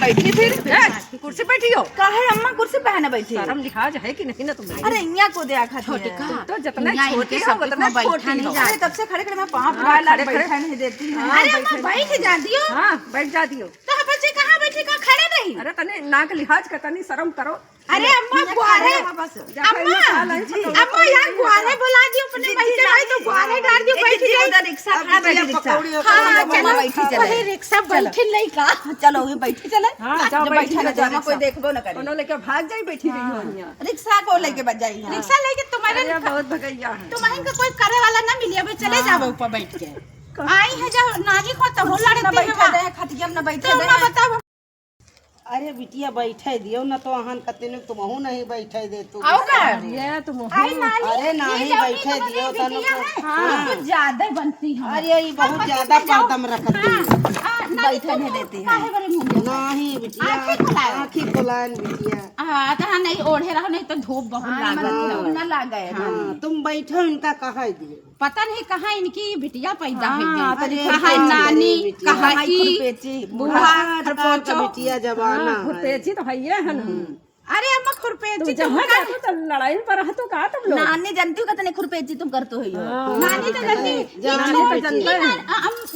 बैठी फिर कुर्सी बैठी हो काहे अम्मा कुर्सी पे ना बैठी? शर्म लिहाज है कि नहीं ना तुम्हें? अरे इन्या को दे आखा छोटे का तो जितना यहाँ छोटी इनके हो सब उतना कुछ में छोटी बैठा हो। नहीं अरे जाता। तब से खड़े खड़े मैं पाँव हाँ, फुला खड़े बैठा नहीं देती है। अरे अम्मा बैठ जा दियो। हाँ बैठ जा दियो। तो बच्चे कहाँ बैठे का खड़े रही? अरे तने नाक लिहाज का तनी शर्म करो। अरे अम्मा गुआरे बस अम्मा यार गुआरे बुला दियो अपने बैठे भाई तो गुआरे डाल दियो बैठ जाए। उधर रिक्शा खड़ा बैठी रिक्शा। हाँ चलो बैठी चले। वही रिक्शा बैठे नहीं का। चलो ये बैठी चले। हाँ, जाओ जब बैठी बैठा ना ना जाओ कोई रिक्शा। देखबो ना करे। उन्होंने लेके भाग जाई बैठी रही हो यहाँ। रिक्शा को लेके बच जाई। रिक्शा लेके तुम्हारे अरे बहुत भगैया है। तुम्हारे का कोई करे वाला ना मिली अब चले जाओ ऊपर बैठ के। आई है जब नानी को तो हो ना लड़ती बैठे है दे खटिया में ना बैठे तो दे। अम्मा बताओ अरे बिटिया बैठे दियो ना तो अहन कतने तुमहू नहीं बैठे दे तू। आओ का ये तुम आई नानी अरे नहीं बैठे दियो तनु हाँ ज्यादा बनती है। अरे ये बहुत ज्यादा परदम रखती है। बैठे नहीं देती है। काहे बड़े मुंह नहीं बिटिया आँखें खुलाओ। आँखें खुलान बिटिया। हाँ तो नहीं ओढ़े रहो नहीं तो धूप बहुत लागत ना ला गए। हाँ तुम बैठो इनका कहा दिए। पता नहीं कहाँ इनकी बिटिया पैदा हाँ, हुई तनी कहाँ खुरपेची नानी बिटिया। कहाँ कहाँ की खुरपेची, बुढ़ा आजकल का बिटिया जमाना है। खुरपेची तो है ये है ना। अरे अम्मा खुरपेची तुम जहाँ जातो तो लड़ाई पर रहतो का तुम लोग? नानी जानती हो कितने खुरपेची तुम करते हो। नानी तो जल्दी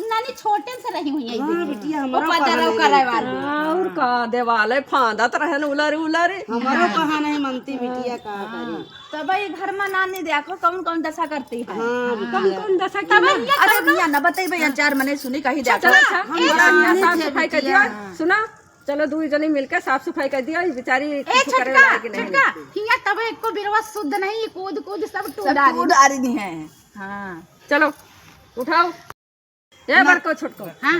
नानी छोटे से रही हुई है हाँ बिटिया वो हमारा पता रहो कराए वाली और का देवाले फांदत रहन उलारे उलारे। हमारो कहा नहीं मनती बिटिया का करी। तो भाई घर में नानी देखो कौन कौन दशा करती है। हाँ कौन बिटिया कौन दशा की ना? अरे भैया न बताई भैया चार मने सुनी कहीं देखो। चलो अच्छा हम यहाँ साफ सफाई कर दिया। सुना चलो दो जने मिलकर साफ सफाई कर दिया। बेचारी ए कुछ करे छटका लायक नहीं छटका हिया तब एक को बिरवा शुद्ध नहीं कूद कूद सब सब टूटा कूद आ रही है। हाँ चलो उठाओ ये बड़को छोटको हाँ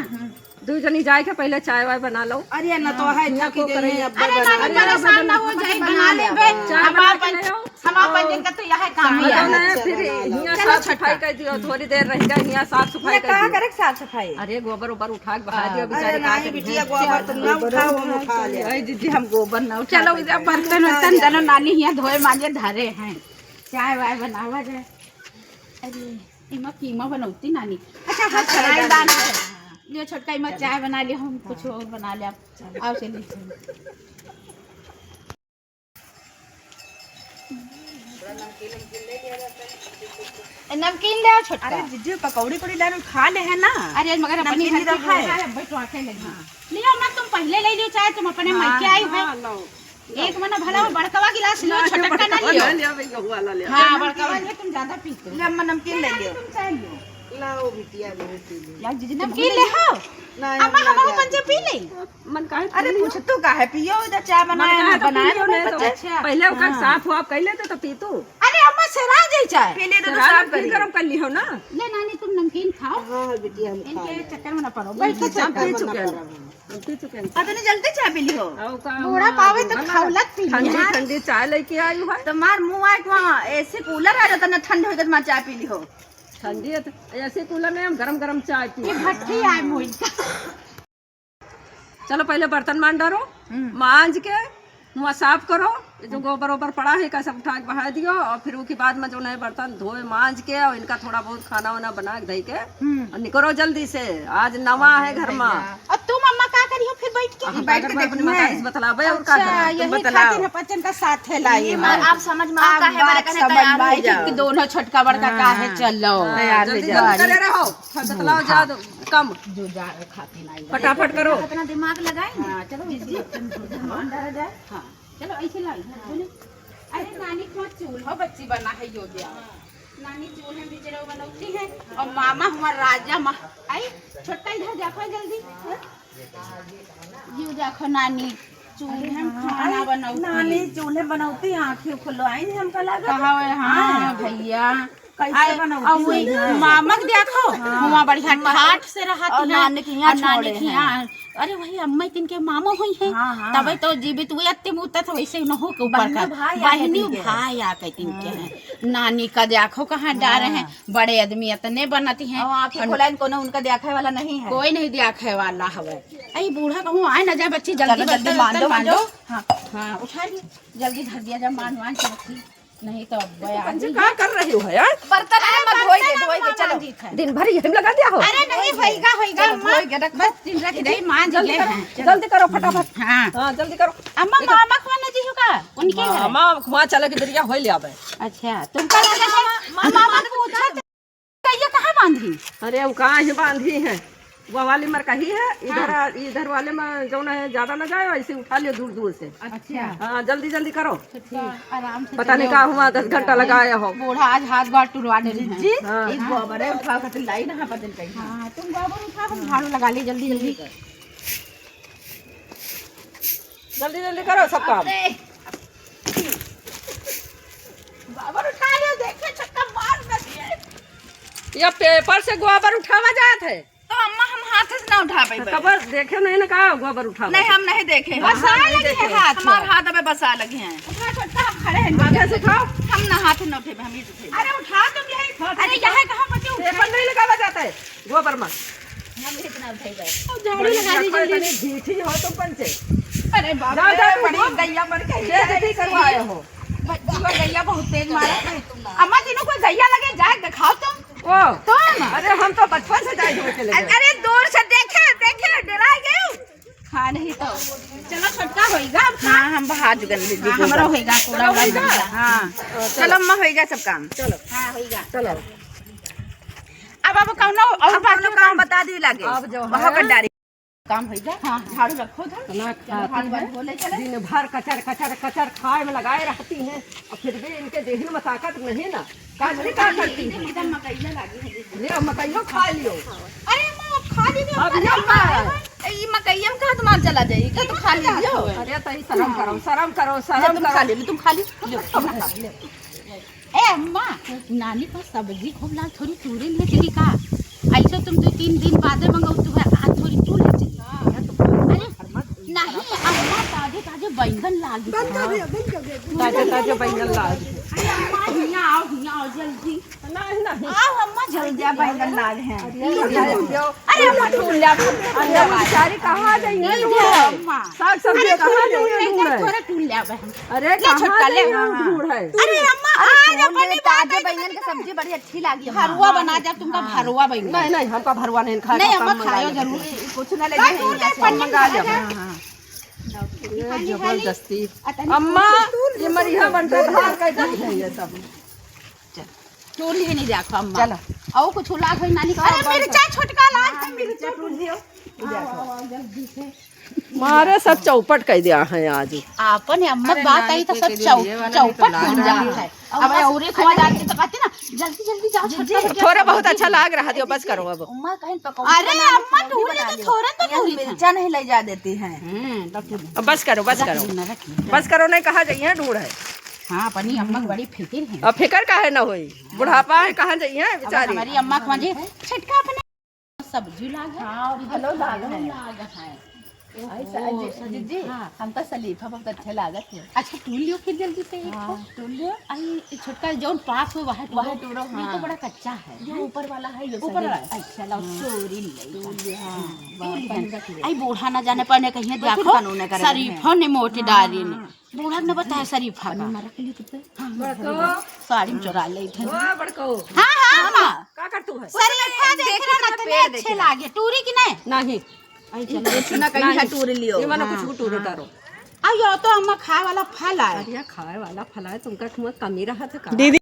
दो जनी जाए के पहले चाय वाय बना लो। अरे न तो है थकी गई है अब अरे नानी परेशान ना हो जाए बना लेबे चाय बना के ले आओ। हमारा दिन का तो यह काम ही बताओ है। ना फिर यहाँ साफ सफाई कर दियो। थोड़ी देर रहेगा यहाँ साफ सफाई कर कहाँ दियो। करे साफ सफाई। अरे गोबर ओबर उठा के बहा दियो अरे बेचारे का नहीं बिटिया गोबर तुम ना उठाओ हम उठा ले। अरे दीदी हम गोबर न उठा चलो इधर बर्तन वर्तन दोनों नानी यहाँ धोए मांजे धरे हैं चाय वाय बनावा जाए। अरे इमा कीमा बनौती नानी। अच्छा हाँ चढ़ाई दान है लियो छोटका इमा चाय बना लिया हम कुछ और बना लिया आओ चलिए नमकीन ले आओ छोटका। अरे दीदी पकौड़ी पकौड़ी लाने खा ले है ना। अरे मगर अपनी नमकीन घर रखा की है। है बैठो आके लगी लियो मैं तुम पहले ले लियो चाय तुम अपने मायके आई है एक मना भला वो बड़कवा गिलास लियो छोटका ना लियो। हाँ बड़कवा लियो तुम ज्यादा पीते हो। ले अम्मा नमकीन ले लियो। तुम चाय लियो लाओ बिटिया ले पी ले। यार दीदी नमकीन ले आओ नहीं अम्मा हम पंजे पी ले। मन का अरे पूछ तू का है पियो इधर चाय बनाया ना बनाया तो नहीं बच्चे। अच्छा पहले ओकर साफ हुआ कर लेते तो पीतू। अरे अम्मा सरा जाई चाय पी ले तो रात साफ फिर कर गरम कर ली हो ना। ले नानी तुम नमकीन खाओ हाँ बिटिया हम खा इनके ले। चक्कर में ना पड़ो बैठो चाय पी चुके हैं। पी चुके हैं। पता जल्दी चाय पी लियो। आओ का बूढ़ा पावे तो खौलत पी ठंडी लिया। ठंडी चाय लेके आई है। तुम्हार मुंह आए वहाँ ऐसे कूलर आ जाता ना ठंड हो जाता चाय पी लियो। ठंडी है तो ऐसे कूलर में हम गरम गरम चाय ये पी। भट्टी आए मोई चलो पहले बर्तन मान डालो मांज के मुँह साफ करो। जो गोबर ओबर पड़ा है का सब उठा के बहा दियो और फिर उसके बाद में जो है बर्तन धोए मांज के और इनका थोड़ा बहुत खाना वाना बना के दे के और निकलो जल्दी से। आज नवा है घर में। और तुम अम्मा का करियो फिर बैठ के बैठ के अपनी माता से बतलावे और का अच्छा करें। यही खातिर है बच्चन का साथ है लाए आप समझ में आता है हमारे कहने तैयार हो जाओ। कि दोनों छोटका बड़का का है चलो जल्दी जल्दी करे रहो। बतलाओ ज्यादा कम जो जा रहे खाते नहीं फटाफट करो। अपना दिमाग लगाए। हाँ चलो मान डरा जाए हाँ चलो ऐसे लाई बोले अरे नानी को चूल्हा बच्ची बना है योग्य नानी चूल्हे बिजरो बनौती है और मामा हमारा राजा आई छोटा इधर देखो जल्दी यू देखो नानी चूल्हे में खाना बनौती नानी चूल्हे बनौती आँखें खुलवाई हमका लगा। कहा हाँ भैया कैसे बनौती मामा के देखो वहाँ बढ़िया ठाठ से रहा और नानी के यहाँ छोड़े के यहाँ अरे वही अम्मा तिनके मामो हुई है तब तो जीवित हुई अत्ते मुत्ता तो वैसे न हो के ऊपर का बहनी भाई आ के तिनके हैं नानी का देखो कहाँ डारे हैं बड़े आदमी इतने बनाती हैं आँखें खुलाई कोनो उनका देखने वाला नहीं है। कोई नहीं देखे वाला हवे अरे बूढ़ा कहूँ आए ना जाए बच्ची जल्दी जल्दी मान दो हाँ हाँ उठा ली जल्दी धर दिया जब मान के रखी नहीं तो क्या कर रही हो यार? बर्तन है मत धोई दे चलो। दिन भर यही लगा दिया हो। अरे नहीं होएगा अम्मा, बस दिन रख दे मान जल्दी ले। करो, जल्दी करो फटाफट। हाँ हाँ जल्दी करो। अम्मा मामा खाना जी होगा उनके घर। मामा वहाँ चले के दरिया हो ले आवे। अच्छा तुमका लगा है मामा ने पूछा तो ये कहाँ बांधी? अरे वो कहाँ ही बांधी है, वो वाली मर कही है। इधर वाले में जो है ज्यादा न जाए, ऐसे उठा लियो दूर दूर से। अच्छा हाँ जल्दी जल्दी करो। आराम से पता नहीं कहा हुआ 10 घंटा लगाया हो। बूढ़ा आज हाथ बार टुरवा दे जी। हाँ। एक गोबर है उठा कर लाई ना बदल कहीं। हाँ तुम गोबर उठा कर झाड़ू लगा ली जल्दी जल्दी। जल्दी जल्दी करो सब काम। गोबर उठा लो देखे छक्का मार न दिए। ये पेपर से गोबर उठावा जात है तो अम्मा हम हाथ से ना उठा पाई। खबर देखे नहीं ना कहा गोबर उठावा। नहीं हम नहीं देखे। बसा लगे हैं हाथ। हमारे हाथ में बसा लगे हैं। उठा छोटा हम खड़े हैं। आगे से उठाओ। हम ना हाथ न उठे हम ही उठे। अरे उठा तुम यही। अरे यहाँ कहाँ बचे उठा। पेपर नहीं लगावा जाता है गोबर में। हम इतना उठे गए। झाड़ू लगा दी जल्दी। झीठी हो तुम पंचे। अरे बाप जाओ, रे जाओ, बड़ी जाओ। गैया मर गई। बेइज्जती करवाए हो। जीवा गैया बहुत तेज मारा है। अम्मा जी कोई गैया लगे जाए दिखाओ तुम। ओ तो अरे हम तो बचपन से जाए हुए चले गए। अरे दूर से देखे देखे डरा गए। हाँ नहीं तो चलो छोटका होएगा। हाँ हम बहा जुगन दीदी। हमारा होएगा कूड़ा होएगा। हाँ चलो अम्मा होएगा सब काम। चलो हाँ होएगा। चलो अब कौन और अब बाकी काम बता दी लगे। अब जो है- वहाँ पर डारी काम होएगा। हाँ झाड़ू रखो उधर। इतना खाती हाथ है, बोले चले। दिन भर कचर कचर कचर खाए में लगाए रहती हैं और फिर भी इनके देह में ताकत नहीं ना। क्या करती हैं? इधर मकई लगी है। ले मकइयो खा लियो। अरे अम्मा खा लीजिए। अब ये अम्मा ये मकईया में कहाँ तुम्हारा चला जाएगी तो खा लीजिए। अरे तई शर्म करो शर्म करो अच्छा, शर्म तुम खा करो। ली तुम खा ली। ए अम्मा नानी का सब्जी खूब लाल थोड़ी तूरे ले चली का। ऐसे तुम 2-3 दिन बाद मंगाओ तो आज थोड़ी तू ले चली। अरे नहीं अम्मा ताजे ताजे बैंगन लागी। ताजे ताजे बैंगन ला दी। अरे अम्मा हिया आओ जल्दी। नहीं नहीं आओ अम्मा जल्दी आ बैंगन लाग हैं। अरे अम्मा ढूंढ लिया। अरे वो बेचारी कहाँ गई है अम्मा साग सब्जी कहाँ गई है ढूंढ है? थोड़ा ढूंढ लिया बहन। अरे छोटका ले। ढूंढ है। अरे अम्मा आज अपनी ताजे बैंगन की सब्जी बड़ी अच्छी लगी। भरुआ बना जा तुमका भरुआ बैंगन। नहीं नहीं हमका भरवा नहीं खाए। नहीं अम्मा खाओ जरूर। कुछ न लगे। मंगा लिया। ये जबरदस्ती अम्मा ये मरिया बनते बाहर कैसे है ये सब। चोरी है नहीं देखो अम्मा। चलो। और कुछ लाग है नानी। अरे मिर्चा छोटका लाग है मिर्चा टूट दियो। जल्दी से मारे सब चौपट कह दिया है आज। आपन अम्मा बात आई तो सब चौपट बन जाता है। अब औरे खवा जाती तो कहते ना जल्दी जल्दी जाओ छोटका। थोड़ा बहुत अच्छा लग रहा था बस करो अब। अम्मा कहीं पकाओ। अरे अम्मा टूट तो थोड़ा तो टूट मिर्चा नहीं ले जा देती हैं। अब बस करो बस करो नहीं कहा जाइए ढूंढ है। हाँ अपनी अम्मा की बड़ी फिक्र है। अब फिकर काहे ना होई बुढ़ापा है कहाँ जाइए अब बेचारी। हमारी अम्मा को मुझे छटका अपने सब्जी लाग है। हाँ और भलो लाग है। जी हमका सलीफा बहुत अच्छा लागत है। अच्छा टूल लियो फिर जल्दी से। टूल लियो। आई छोटका जौन पास हो वहाँ वहाँ टूरो। ये तो बड़ा कच्चा है। जो ऊपर वाला है ये ऊपर वाला अच्छा लो चोरी ले। आई बूढ़ा ना जाने पर कहीं देखो कानून करे शरीफा ने मोटे डाली ने बूढ़ा ने बताया शरीफा का साड़ी में चुरा ले थे। बड़को हाँ हाँ अम्मा का कर तू है शरीफा देख रहा ना तने अच्छे लागे टूरी की नहीं। नहीं ना कहीं है टूर लियो। ये मानो कुछ टूर उतारो। आयो तो अम्मा खाए वाला फल है। अरे खाए वाला फला है तुमका तुम्हें कमी रहा था दीदी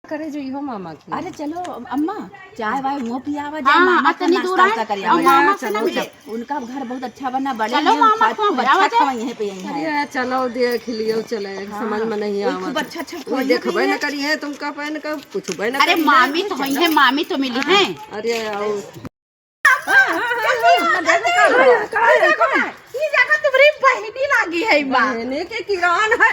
करे जो इहो मामा की। अरे चलो अम्मा चाय वाय मुँह पियावा हाँ, जाए। मामा का इतनी दूर नाश्ता है। करिए। और मामा से ना उनका घर बहुत अच्छा बना बड़े चलो हैं, मामा खूब को अच्छा बुलावा खवाई है पे यहीं है। अरे चलो देख लियो चले समझ में नहीं आवा। खूब अच्छा अच्छा कोई देखबे न करी है तुमका पहन का पूछबे न। अरे मामी तो वही है मामी तो मिली है। अरे आओ ये जगह तुम्हारी बहनी लागी है माँ। बहनी के किरान है।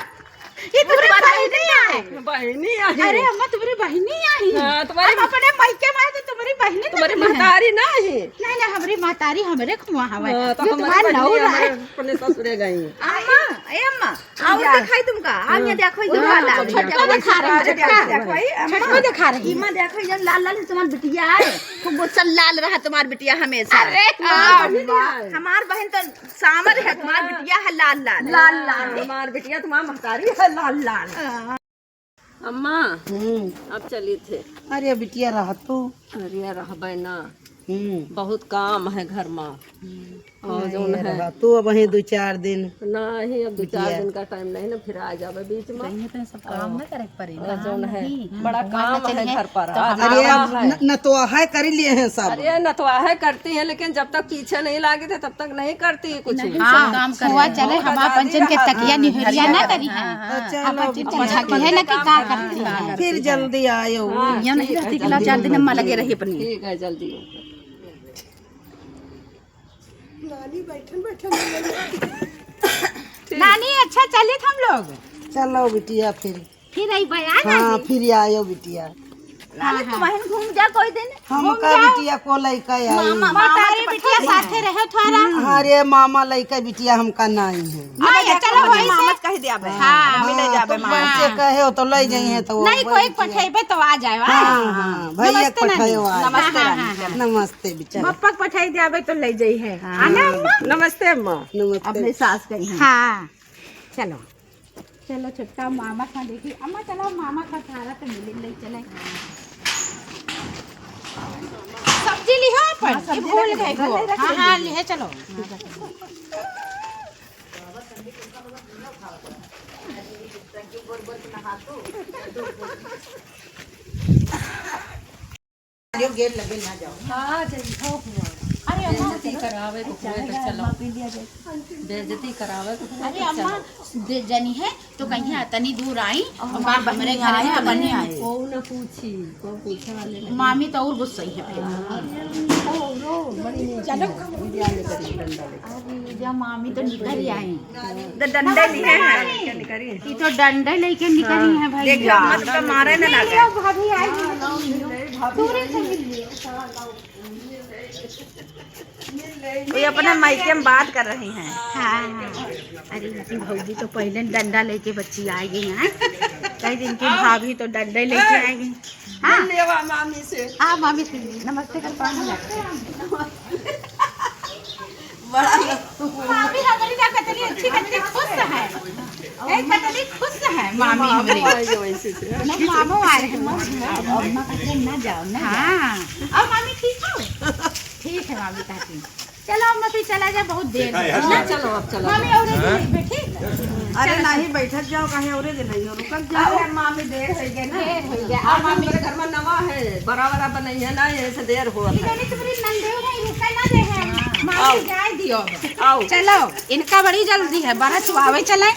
ये तुम्हारी बहनी है। बहनी आई। अरे अम्मा तुम्हारी बहनी आई। हाँ, तुम्हारी हम अपने मायके में आए तो तुम्हारी बहनी तुम्हारी निकली है। महतारी नहीं। नहीं नहीं हमारी मातारी हमरे खुआ हवे। हाँ, तो ये हमारी तुम्हारा बहनी नौ रहा हमारे है। अपने ससुरे गई। अम्मा ए अम्मा और दिखाई तुमका हम ये देखो ये वाला छटका दिखा रही है, छटका। देखो छटका दिखा रही है। इमा देखो ये लाल लाल तुम्हार बिटिया है। खूब गुस्सा लाल रहा तुम्हार बिटिया हमेशा। अरे हमार बहन तो सामर है तुम्हार बिटिया है लाल लाल। लाल लाल हमार बिटिया तुम्हारा महतारी है लाल लाल। अम्मा हम्म। अब चली थे। अरे बिटिया रह तू। अरे रहबे ना, हम्म। बहुत काम है घर में। और जो है रह तू अब वहीं 2-4 दिन। नहीं, अब 2-4 दिन का टाइम नहीं ना, फिर आ जावे बीच में। सब काम ना करे पड़े और जो है बड़ा काम है घर पर। अरे न तो है कर लिए हैं सब। अरे न तो है करती है, लेकिन जब तक पीछे नहीं लागे थे तब तक नहीं करती है कुछ। हाँ हुआ चले हमारा पंचन के तकिया निहरिया ना करी है। चलो है ना कि का करती है। फिर जल्दी आयो। यहाँ नहीं रहती कि 4 दिन में लगे रही अपनी। ठीक है, जल्दी। नानी अच्छा चले हम लोग। चलो बिटिया फिर आई बयान हाँ फिर आयो बिटिया। नानी तुम वहीं घूम जा कोई दिन। हम का बिटिया को लइका आई। तारी बिटिया साथे रहे थोड़ा। अरे मामा लइका बिटिया हमका नहीं है। नहीं चलो वही मामत कह दिया बे। हाँ मिले जाबे तो बच्चे कहे हो तो ले जाइए तो नहीं कोई पठेबे तो आ जाए। हाँ हाँ भैया पठायो आज। नमस्ते रानी। नमस्ते बिचारा। पप्पा पठाई जाबे तो ले जाई है। आना अम्मा। नमस्ते अम्मा। नमस्ते। अपने सास कही हैं। हाँ चलो चलो छोटका मामा खा देखी। अम्मा चलो मामा खा सारा तो मिले ले चले। सब्जी लिहो अपन भूल गए हो। हाँ हाँ लिहे चलो। गेट लगे ना जाओ। हाँ अरे बेइज्जती करावे को चलो, बेइज्जती करावे को। अरे अम्मा जनी है तो कहीं तनी दूर आई और बाप हमारे घर में तो बने आए। को न पूछी, को पूछे वाले नहीं। मामी तो और गुस्सा ही है। चलो अरे जब मामी तो निकल ही आई। डंडे लिए हैं क्या निकरी। ये तो डंडे लेके निकली है भाई। देख मत तो मारे ना लगे। भाभी आई दूर से मिली। ये अपने मायके में बात कर रही हैं। हाँ अरे इनकी भौजी तो पहले डंडा लेके बच्ची आ गई हैं। कई दिन की भाभी तो डंडे लेके आएगी। हाँ लेवा मामी से। हाँ मामी से नमस्ते कर पानी मामी हमारी ना कतली अच्छी कतली खुश है। एक कतली खुश है मामी हमारी। नहीं मामू आ रहे हैं। अम्मा कतली ना जाओ ना। हाँ और मामी ठीक हो। ठीक है मामी कहती। चलो अम्मा फिर चला जाए बहुत देर है। चलो अब चलो। मामी और बैठी। अरे नहीं बैठक जाओ कहीं और दिन नहीं रुकल जाओ। अरे मामी देर हो गई ना। देर हो गया। और मामी मेरे घर में नवा है, बराबर बनाई है ना, ऐसे देर हो रहा है। तुम्हारी नंदे भाई रुका ना दे है। मामी जाए दियो। आओ चलो इनका बड़ी जल्दी है। बड़ा चुआवे चले।